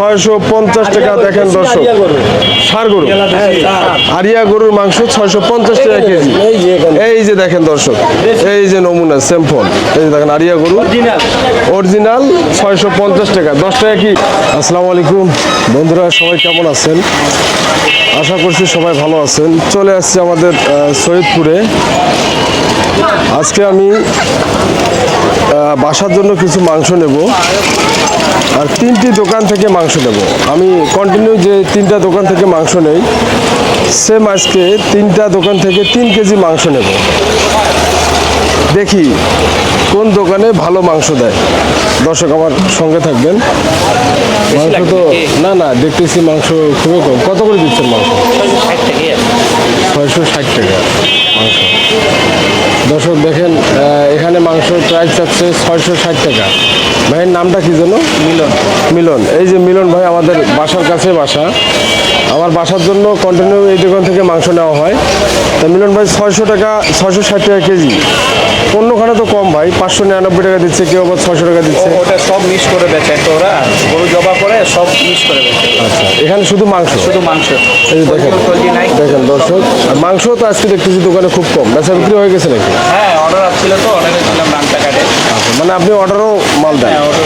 650 টাকা। দেখেন দর্শক, ষাঁড় গরু, আরিয়া গরুর মাংস 650 টাকা কেজি। এই যে দেখেন দর্শক, এই যে নমুনা স্যাম্পল, এই যে দেখেন আরিয়া গরু অরিজিনাল 650 টাকা। 10 টাকা কি? আসসালামু আলাইকুম বন্ধুরা, সবাই কেমন আছেন? আশা করছি সবাই ভালো আছেন। চলে আসছে আমাদের সৈয়দপুরে। আজকে আমি বাসার জন্য কিছু মাংস নেব, আর 3টি দোকান থেকে মাংস নেব। আমি কন্টিনিউ যে 3টা দোকান থেকে মাংস নেই, সেম আজকে 3টা দোকান থেকে 3 কেজি মাংস নেব। দেখি কোন দোকানে ভালো মাংস দেয়। দর্শক আমার সঙ্গে থাকবেন। মাংস তো না দেখতেছি মাংস খুবই কম। কত করে দিচ্ছেন মাংস? 660 টাকা মাংস। দর্শক দেখেন, এখানে মাংস প্রাইস চাচ্ছে 660 টাকা। ভাইয়ের নামটা কি যেন? মিলন। মিলন, এই যে মিলন ভাই আমাদের বাসার কাছে বাসা। আমার বাসার জন্য কন্টিনিউ এই দোকান থেকে মাংস নেওয়া হয়। তা মিলন ভাই 600 টাকা, 660 টাকা কেজি। অন্যখানে তো কম ভাই, 599 টাকা দিচ্ছে, কেউ আবার 600 টাকা দিচ্ছে। ওটা সব মিক্স করে বেচে তো, ওরা গরু জবা করে সব মিক্স করে বেচে। আচ্ছা, এখানে শুধু মাংস? শুধু মাংস। এই যে দেখেন, দেখেন দর্শক, আর মাংস তো আজকে দেখতেছি দোকানে খুব কম। বেচা বিক্রি হয়ে গেছে নাকি? হ্যাঁ, অর্ডার আসছিল তো, অর্ডারে ছিলাম রান্না কাটে। আচ্ছা, মানে আপনি অর্ডারও মাল দেন? হ্যাঁ, অর্ডার।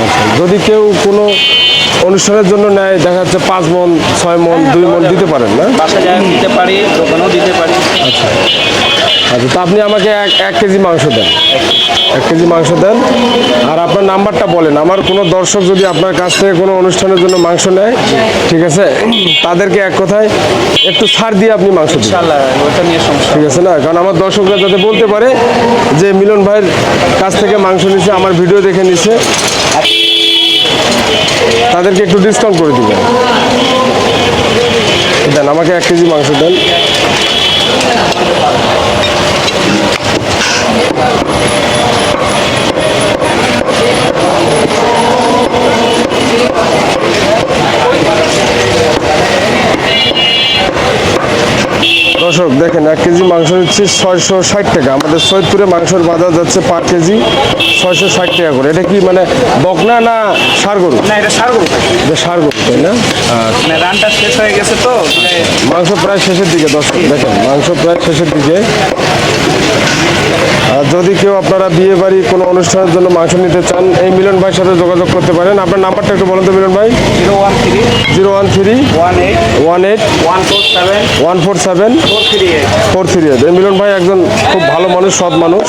আচ্ছা, যদি কেউ কোনো অনুষ্ঠানের জন্য নেয়, দেখা যাচ্ছে 5 মণ 6 মণ 2 মণ দিতে পারেন না? বাসা যায় দিতে পারি, দোকানেও দিতে পারি। আচ্ছা আচ্ছা, তা আপনি আমাকে এক কেজি মাংস দেন, 1 কেজি মাংস দেন। আর আপনার নাম্বারটা বলেন। আমার কোনো দর্শক যদি আপনার কাছ থেকে কোনো অনুষ্ঠানের জন্য মাংস নেয়, ঠিক আছে, তাদেরকে এক কথায় একটু ছাড় দিয়ে আপনি মাংস দিন, ইনশাআল্লাহ ওটা নিয়ে সমস্যা। ঠিক আছে না? কারণ আমার দর্শকরা যাতে বলতে পারে যে মিলন ভাইয়ের কাছ থেকে মাংস নিছে, আমার ভিডিও দেখে নিছে, তাদেরকে একটু ডিসকাউন্ট করে দিবেন। দেন আমাকে 1 কেজি মাংস দেন। দর্শক দেখেন, 1 কেজি মাংস হচ্ছে 660 টাকা। আমাদের সৈয়দপুরে মাংসের বাজার যাচ্ছে পার কেজি 660 টাকা করে। এটা কি মানে বকনা না ষাঁড় গরু? না, এটা ষাঁড় গরু। এটা ষাঁড় গরু, তাই না? মানে রানটা শেষ হয়ে গেছে তো, মাংস প্রায় শেষের দিকে। দর্শক দেখেন, মাংস প্রায় শেষের দিকে। আর যদি কেউ আপনারা বিয়ে বাড়ি কোনো অনুষ্ঠানের জন্য মাংস নিতে চান, এই মিলন ভাইয়ের সাথে যোগাযোগ করতে পারেন। আপনার নাম্বারটা একটু বলেন তো মিলন ভাই। 013 013 18 18 147 147 438। 438। এই মিলন ভাই একজন খুব ভালো মানুষ, সৎ মানুষ।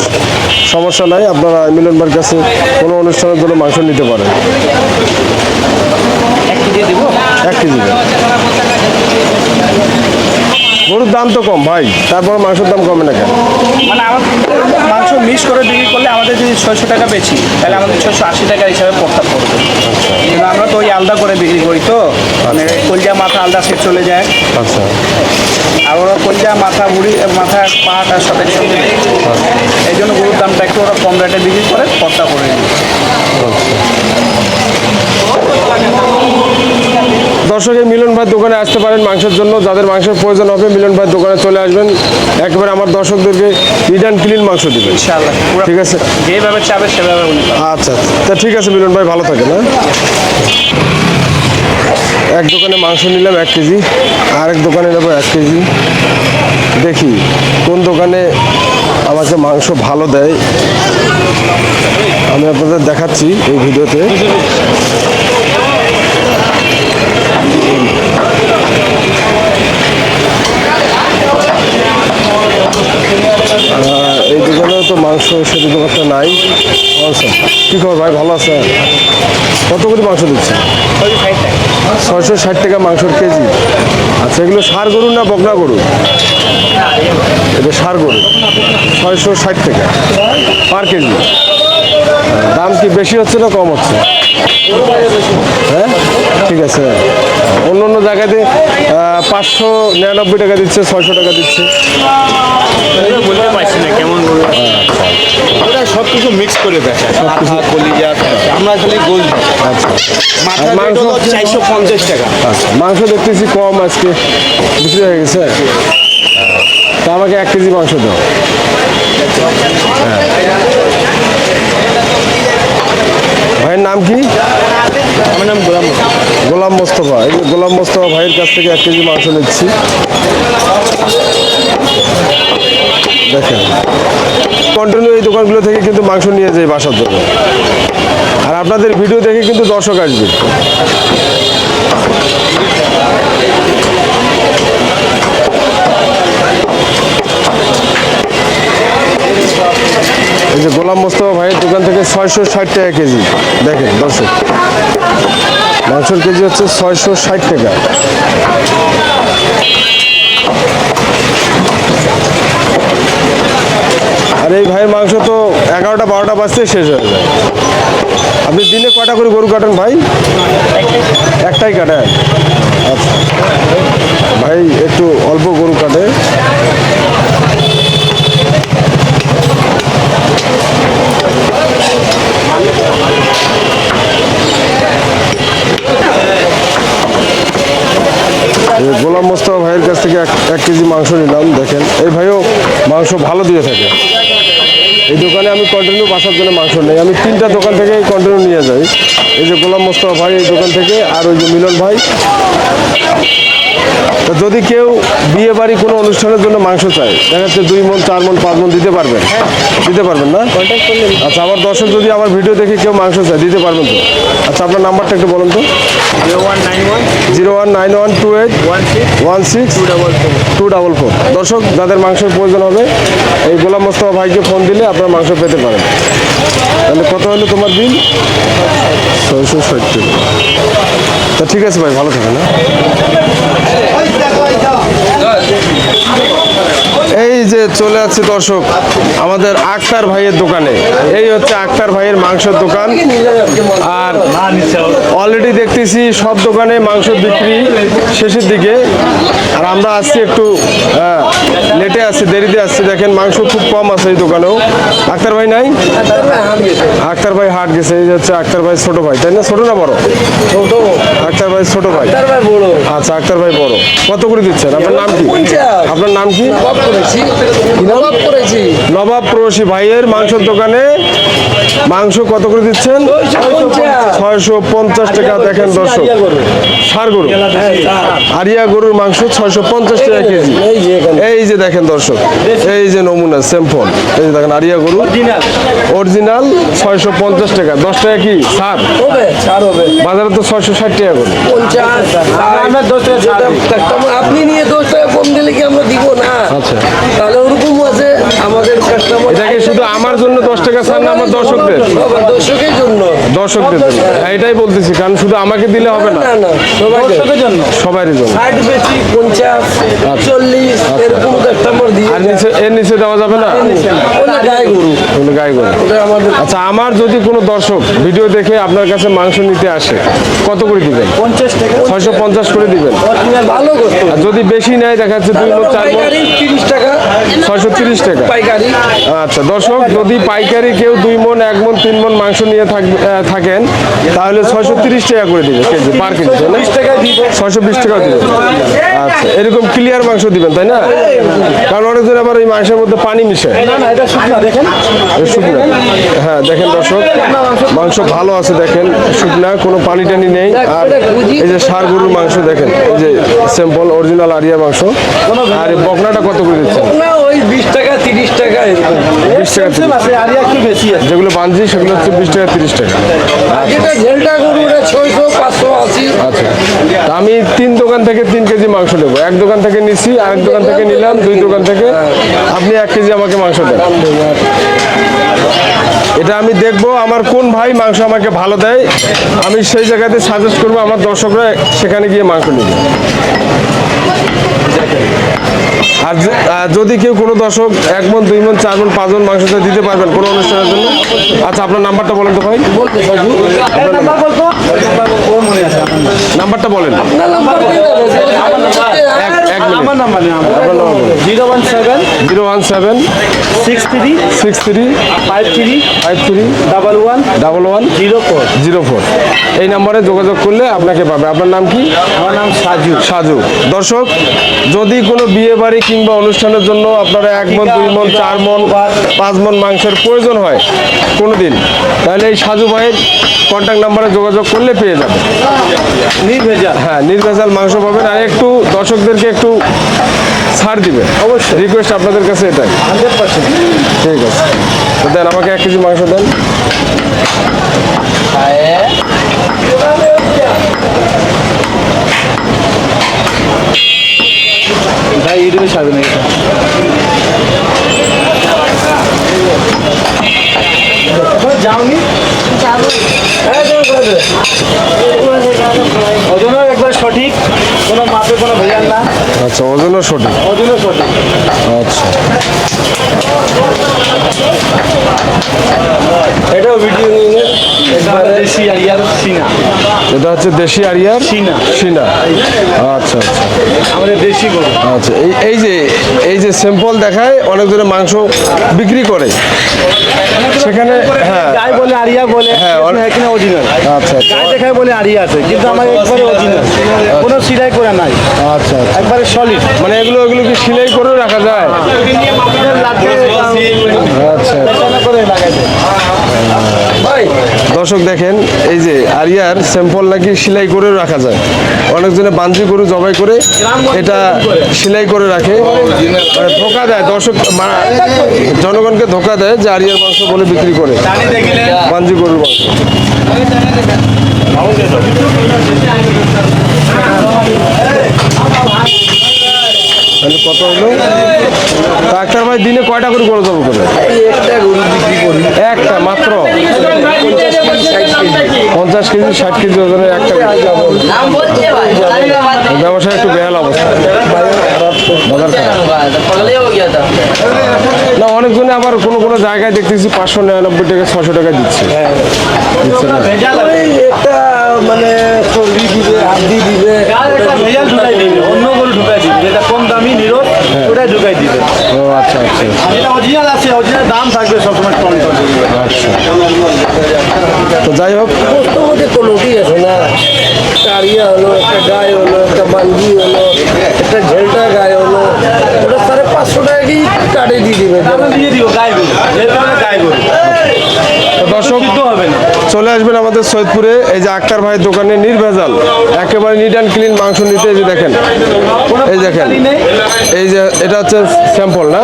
সমস্যা নাই, আপনারা মিলন ভাইয়ের কাছে কোনো অনুষ্ঠানের জন্য মাংস নিতে পারেন। 1 কেজি দিব। 1 কেজি দেন। গরুর দাম তো কম ভাই, তারপর মাংসের দাম কমে না কেন? মানে আমাদের মাংস মিক্স করে বিক্রি করলে আমাদের যদি 600 টাকা বেচি, তাহলে আমাদের 680 টাকা হিসাবে পড়তে পড়বে। কিন্তু আমরা তো ওই আলাদা করে বিক্রি করি তো, মানে কলজা মাথা আলাদা সেট চলে যায়। আচ্ছা আর ওরা কলজা মাথা মুড়ি মাথা পাটার সাথে সঙ্গে দেয়। এই জন্য গরুর দামটা একটু ওরা কম রেটে বিক্রি করে পড়তা করে নেয়। দর্শক, এই মিলন ভাই দোকানে আসতে পারেন মাংসের জন্য। যাদের মাংসের প্রয়োজন হবে, মিলন ভাই দোকানে চলে আসবেন। একেবারে আমার দর্শকদেরকে নিট অ্যান্ড ক্লিন মাংস দিবেন, ইনশাআল্লাহ। ঠিক আছে? যেভাবে চাবে সেভাবে উনি পাবেন। আচ্ছা, তা ঠিক আছে মিলন ভাই, ভালো থাকেন। হ্যাঁ, এক দোকানে মাংস নিলাম 1 কেজি, আরেক দোকানে নেবো 1 কেজি। দেখি কোন দোকানে আমাকে মাংস ভালো দেয়, আমি আপনাদের দেখাচ্ছি এই ভিডিওতে। এই দোকানেও তো মাংস সেটা তো একটা নাই। আচ্ছা, কী খবর ভাই, ভালো আছে? কত করে মাংস দিচ্ছে? 660 টাকা মাংসের কেজি। আচ্ছা, এগুলো ষাঁড় গরু না বকনা গরু? এটা ষাঁড় গরু, 660 টাকা পার কেজি। দাম কি বেশি হচ্ছে না কম হচ্ছে? হ্যাঁ, ঠিক আছে। অন্য অন্য জায়গাতে 599 টাকা দিচ্ছে, 600 টাকা দিচ্ছে। বলতে পারছি না কেমন ওরা সব কিছু মিক্স করে বেচে, সব কিছু কলিজা। আমরা খালি গোল। আচ্ছা, মাথা মাংস 450 টাকা। আচ্ছা, মাংস দেখতেছি কম আজকে বিক্রি হয়ে গেছে। তা আমাকে 1 কেজি মাংস দাও। হ্যাঁ, ভাইয়ের নাম কি? আমার নাম গোলাম মোস্তফা। গোলাম মোস্তফা, এই যে গোলাম মোস্তফা ভাইয়ের কাছ থেকে 1 কেজি মাংস নিচ্ছি। দেখেন কন্টিনিউ এই দোকানগুলো থেকে কিন্তু মাংস নিয়ে যায় বাসার জন্য, আর আপনাদের ভিডিও দেখে কিন্তু দর্শক আসবে। এই যে গোলাম মোস্তফা ভাইয়ের দোকান থেকে 660 টাকা কেজি। দেখেন দর্শক, মাংসের কেজি হচ্ছে 660 টাকা। আর এই ভাইয়ের মাংস তো 11টা 12টা বাজতে শেষ হয়ে যায়। আপনি দিনে কয়টা করে গরু কাটেন ভাই? একটাই কাটেন? আচ্ছা, ভাই একটু অল্প গরু কাটে। গোলাম মোস্তফা ভাইয়ের কাছ থেকে 1 কেজি মাংস নিলাম। দেখেন এই ভাইও মাংস ভালো দিয়ে থাকে। এই দোকানে আমি কন্টিনিউ বাসার জন্য মাংস নেই, আমি 3টা দোকান থেকে কন্টিনিউ নিয়ে যাই। এই যে গোলাম মোস্তফা ভাই এই দোকান থেকে, আর ওই যে মিলন ভাই। তো যদি কেউ বিয়ে বাড়ি কোনো অনুষ্ঠানের জন্য মাংস চায়, দেখা যাচ্ছে 2 মণ 4 মণ 5 মণ দিতে পারবেন? দিতে পারবেন না? আচ্ছা, আমার দর্শক যদি আমার ভিডিও দেখে কেউ মাংস চায় দিতে পারবেন তো? আচ্ছা, আপনার নাম্বারটা একটু বলুন তো। 01912816 দর্শক, যাদের মাংসের প্রয়োজন হবে এই গোলাম মোস্তফা ভাইকে ফোন দিলে আপনার মাংস পেতে পারেন। তাহলে কত হলো তোমার বিল? 660 টাকা। তা ঠিক আছে ভাই, ভালো থাকেন। এই যে চলে আসছে দর্শক আমাদের আক্তার ভাইয়ের দোকানে। এই হচ্ছে আক্তার ভাইয়ের মাংসের দোকান। আর অলরেডি দেখতেছি সব দোকানে মাংস বিক্রি শেষের দিকে, আর আমরা আসছি একটু লেটে আসছি, দেরিতে আসছি। দেখেন মাংস খুব কম আছে এই দোকানেও। আক্তার ভাই নাই? আক্তার ভাই হাট গেছে। এই হচ্ছে আক্তার ভাই ছোট ভাই, তাই না? ছোট না বড়? আক্তার ভাই ছোট ভাই। আচ্ছা, আক্তার ভাই বড়। কত করে দিচ্ছেন? আপনার নাম কি? আপনার নাম কি? নবাব প্রবাসী ভাইয়ের মাংসের দোকানে মাংস কত করে দিচ্ছেন? 650 টাকা। দেখেন দর্শক, ষাঁড় গরু, আরিয়া গরুর মাংস 650 টাকা কেজি। এই যে দেখেন দর্শক, এই যে নমুনা স্যাম্পল, এই যে দেখেন আরিয়া গরু অরিজিনাল 650 টাকা। 10 টাকা কি ছাড়? বাজারে তো 660 টাকা করে। আপনি নিয়ে 10 টাকা কম দিলে কি আমরা দিব না? আচ্ছা, তাহলে ওরকম আছে আমাদের কাস্টমার। এটাকে শুধু আমার জন্য 10 টাকা ছাড় না, আমার দর্শকদের? দর্শকের জন্য। দর্শকদের জন্য, এটাই বলতেছি, কারণ শুধু আমাকে দিলে হবে না, না না, দর্শকের জন্য, সবারই জন্য। 60 বেশি 50 40 এরকম কাস্টমার দিয়ে। আর নিচে, এর নিচে দেওয়া যাবে না? ওটা গায়ে গরু, ওগুলো গায়ে গরু। ওটা আমাদের। আচ্ছা, আমার যদি কোনো দর্শক ভিডিও দেখে আপনার কাছে মাংস নিতে আসে, কত করে দিবেন? 50 টাকা। 650 করে দিবেন। ভালো করতে। আর যদি বেশি নেয়, দেখা যাচ্ছে 2 মণ 4 মণ, পাইকারি 30 টাকা। 630 টাকা পাইকারি। আচ্ছা দর্শক, যদি পাইকারি কেউ 2 মণ 1 মণ 3 মণ মাংস নিয়ে থাকেন, তাহলে 630 টাকা করে দিবে কেজি, পার কেজি, তাই না? 620 টাকা দিবে। আচ্ছা, এরকম ক্লিয়ার মাংস দিবেন, তাই না? কারণ অনেকজন আবার এই মাংসের মধ্যে পানি মিশায়। শুকনা। হ্যাঁ, দেখেন দর্শক, মাংস ভালো আছে, দেখেন শুকনা, কোনো পানি টানি নেই। আর এই যে ষাঁড় গরুর মাংস দেখেন, এই যে স্যাম্পল অরিজিনাল আরিয়া মাংস। আর এই বকনাটা কত করে দিচ্ছেন? না, ওই 20 টাকা 30 টাকা এরকম। 20 টাকা 30। আরিয়া একটু বেশি আছে। যেগুলো বানজি সেগুলো হচ্ছে 20 টাকা 30 টাকা। আর যেটা ঝেলটা গরু ওটা 600 580। আচ্ছা, তা আমি 3 দোকান থেকে 3 কেজি মাংস নেবো। এক দোকান থেকে নিচ্ছি, আরেক দোকান থেকে নিলাম, 2 দোকান থেকে। আপনি 1 কেজি আমাকে মাংস দেন। এটা আমি দেখবো আমার কোন ভাই মাংস আমাকে ভালো দেয়, আমি সেই জায়গাতে সাজেস্ট করবো আমার দর্শকরা সেখানে গিয়ে মাংস নেবে। আর যদি কেউ কোনো দর্শক 1 মণ 2 মণ 4 মণ 5 মণ মাংস দিতে পারবেন কোনো অনুষ্ঠানের জন্য? আচ্ছা, আপনার নাম্বারটা বলেন তো ভাই। নাম্বারটা বলেন। আমার নাম্বার নেই। আপনার নাম্বার বলেন। 017 017 63 63 53 53 11 11 04। 04। এই নম্বরে যোগাযোগ করলে আপনাকে পাবে। আপনার নাম কি? আমার নাম সাজু। সাজু। দর্শক, যদি কোনো বিয়ে বাড়ি কিংবা অনুষ্ঠানের জন্য আপনারা 1 মণ 2 মণ 4 মণ 5 মণ মাংসের প্রয়োজন হয় কোনো দিন, তাহলে এই সাজু ভাইয়ের কন্ট্যাক্ট নাম্বারে যোগাযোগ করলে পেয়ে যাবেন। নির্ভেজাল। হ্যাঁ, নির্ভেজাল মাংস পাবেন। আর একটু দর্শকদেরকে একটু ছাড় দিবেন, অবশ্যই রিকোয়েস্ট আপনাদের কাছে এটাই। 100%। ঠিক আছে, তো দেন আমাকে 1 কেজি মাংস দেন। ভাই ইউটিউবে ছাড়বে না এটা। যাওনি ওজনও একবার সঠিক, কোনো মাপে কোনো ভেজাল না, আচ্ছা, ওজনও সঠিক। ওজনও সঠিক। আচ্ছা, এটাও ভিডিও একবার দেশি আরিয়ার সিনা, এটা হচ্ছে দেশি আরিয়ার সিনা। সিনা। আচ্ছা আচ্ছা আমাদের দেশি গরু। আচ্ছা, এই যে স্যাম্পল দেখায় অনেকজনে মাংস বিক্রি করে, সেখানে হ্যাঁ গায়ে বলে আরিয়া বলে, হ্যাঁ, এখানে অরিজিনাল। আচ্ছা গায়ে দেখায় বলে আরিয়া আছে, কিন্তু আমার একবারে অরিজিনাল, কোনো সিলাই করে নাই, আচ্ছা আচ্ছা, একবারে সলিড। মানে এগুলো কি সেলাই করে রাখা যায়? আচ্ছা, করে লাগাইছে। দর্শক দেখেন, এই যে আরিয়ার স্যাম্পল নাকি সেলাই করে রাখা যায়। অনেকজনে বাঞ্জি গরু জবাই করে এটা সেলাই করে রাখে, মানে ধোকা দেয় দর্শক, জনগণকে ধোকা দেয় যে আরিয়ার মাংস বলে বিক্রি করে বাঞ্জি গরুর মাংস। তাহলে কত হলো? ডাক্তার ভাই দিনে কয়টা করে গরু জবাই করে? একটা গরু বিক্রি করি, একটা মাত্র 50 কেজি 60 কেজি ওজনের একটা গরু। ব্যবসা একটু বেহাল অবস্থা, বাজার খারাপ। না, অনেকজনে আবার কোনো জায়গায় দেখতেছি 599 টাকা 600 টাকা দিচ্ছে। দিচ্ছে না। ওই একটা মানে চর্বি দিবে, হাড্ডি দিবে, ভেজাল ঢুকাই দিবে, অন্য গরু ঢুকাই দিবে, যেটা কম দামি নিরোধ ওটাই ঢুকাই দিবে। ও আচ্ছা আচ্ছা যেটা অরিজিনাল আছে, অরিজিনাল দাম থাকবে সবসময় কম কম। আচ্ছা। তো যাই হোক, বস্তু মধ্যে কোনোটি আছে না। একটা আরিয়া হলো, একটা গায়ে হলো, একটা বাঙ্গি হলো, একটা ঝেলটা গায়ে হলো, ওটা 550 টাকা কি কাটে দিয়ে দিবে। আমরা দিয়ে দিব গায়ে গরু, যেহেতু আমরা গায়ে গরু, তো দর্শক শুদ্ধ হবে না। চলে আসবেন আমাদের সৈয়দপুরে, এই যে আক্তার ভাইয়ের দোকানে নির্ভেজাল একেবারে নিট অ্যান্ড ক্লিন মাংস নিতে। এই যে দেখেন, এই দেখেন, এই যে এটা হচ্ছে স্যাম্পল না,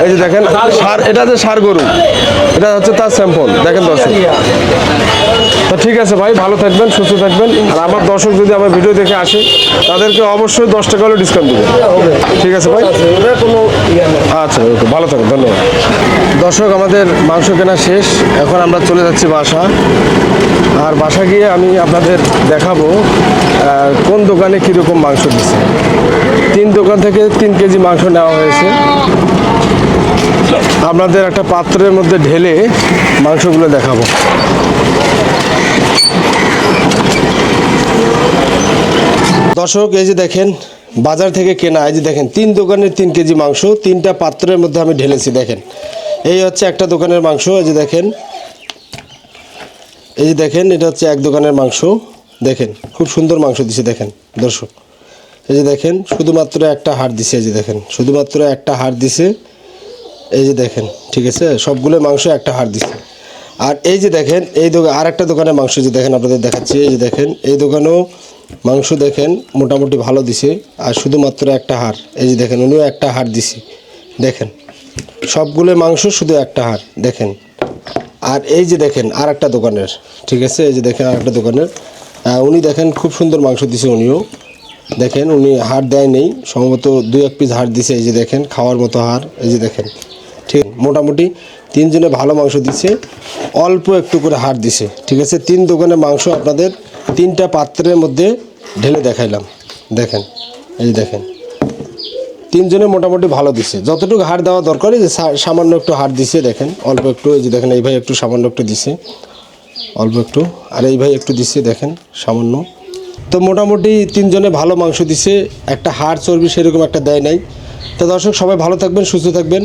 এই যে দেখেন সার, এটা হচ্ছে সার গরু, এটা হচ্ছে তার স্যাম্পল। দেখেন দর্শক, তো ঠিক আছে ভাই, ভালো থাকবেন, সুস্থ থাকবেন। আর আমার দর্শক যদি আমার ভিডিও দেখে আসে, তাদেরকে অবশ্যই 10 টাকা হলে ডিসকাউন্ট দেবেন। ঠিক আছে ভাই, ওটা কোনো ইয়ে না। আচ্ছা, ওকে, ভালো থাকবেন, ধন্যবাদ। দর্শক, আমাদের মাংস কেনা শেষ, এখন আমরা চলে যাচ্ছি বাসা। আর বাসা গিয়ে আমি আপনাদের দেখাবো কোন দোকানে কীরকম মাংস দিচ্ছে। 3 দোকান থেকে 3 কেজি মাংস নেওয়া হয়েছে। আপনাদের একটা পাত্রের মধ্যে ঢেলে মাংসগুলো দেখাবো। দর্শক, এই যে দেখেন বাজার থেকে কেনা, এই যে দেখেন 3 দোকানের 3 কেজি মাংস 3টা পাত্রের মধ্যে আমি ঢেলেছি। দেখেন, এই হচ্ছে একটা দোকানের মাংস, এই যে দেখেন, এই যে দেখেন, এটা হচ্ছে এক দোকানের মাংস। দেখেন খুব সুন্দর মাংস দিছে। দেখেন দর্শক, এই যে দেখেন শুধুমাত্র একটা হাড় দিছে। এই যে দেখেন শুধুমাত্র একটা হাড় দিছে। এই যে দেখেন, ঠিক আছে, সবগুলো মাংস একটা হাড় দিছে। আর এই যে দেখেন, এই দোকান আর একটা দোকানের মাংস যে দেখেন আপনাদের দেখাচ্ছি। এই যে দেখেন, এই দোকানেও মাংস দেখেন মোটামুটি ভালো দিছে, আর শুধুমাত্র একটা হাড়। এই যে দেখেন, উনিও একটা হাড় দিছে। দেখেন সবগুলো মাংস শুধু একটা হাড়। দেখেন, আর এই যে দেখেন আর একটা দোকানের, ঠিক আছে, এই যে দেখেন আর একটা দোকানের, উনি দেখেন খুব সুন্দর মাংস দিছে। উনিও দেখেন, উনি হাড় দেয় নেই, সম্ভবত 2-1 পিস হাড় দিছে। এই যে দেখেন খাওয়ার মতো হাড়। এই যে দেখেন, ঠিক মোটামুটি 3 জনে ভালো মাংস দিছে, অল্প একটু করে হাড় দিছে। ঠিক আছে, 3 দোকানের মাংস আপনাদের 3টা পাত্রের মধ্যে ঢেলে দেখাইলাম। দেখেন, এই যে দেখেন 3 জনে মোটামুটি ভালো দিছে, যতটুকু হাড় দেওয়া দরকার। এই যে সামান্য একটু হাড় দিছে, দেখেন অল্প একটু। এই যে দেখেন, এই ভাই একটু সামান্য একটু দিছে, অল্প একটু, আর এই ভাই একটু দিছে, দেখেন সামান্য। তো মোটামুটি 3 জনে ভালো মাংস দিছে, একটা হাড় চর্বি সেরকম একটা দেয় নাই। তো দর্শক, সবাই ভালো থাকবেন, সুস্থ থাকবেন।